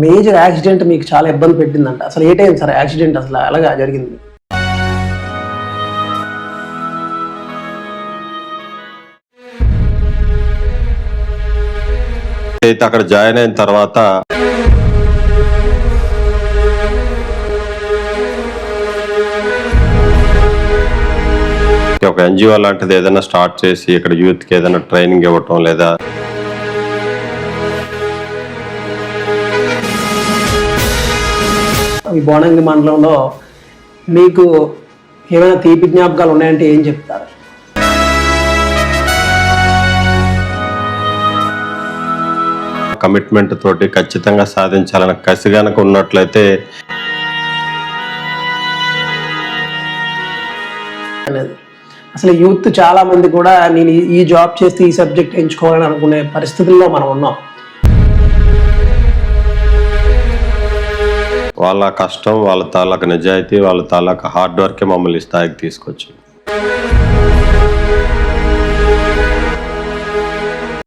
Major accident మీకు చాలా ఇబ్బంది పెట్టిందంట. అసలు ఏ టైం సార్ యాక్సిడెంట్, అసలు అలాగా జరిగింది? అయితే అక్కడ జాయిన్ అయిన తర్వాత ఒక ఎన్జిఓ లాంటిది ఏదైనా స్టార్ట్ చేసి ఇక్కడ యూత్కి ఏదైనా ట్రైనింగ్ ఇవ్వటం, లేదా ఈ బోనంగి మండలంలో మీకు ఏమైనా తీపి జ్ఞాపకాలు ఉన్నాయంటే ఏం చెప్తారు? కమిట్మెంట్ తోటి ఖచ్చితంగా సాధించాలని కసి గనక ఉన్నట్లయితే అనేది అసలు యూత్ చాలా మంది కూడా నేను ఈ జాబ్ చేస్తే ఈ సబ్జెక్ట్ ఎంచుకోవాలని అనుకునే పరిస్థితుల్లో మనం ఉన్నాం. వాళ్ళ కష్టం, వాళ్ళ తాలూకా నిజాయితీ, వాళ్ళ తాలూకా హార్డ్ వర్కే మమ్మల్ని స్థాయికి తీసుకొచ్చింది.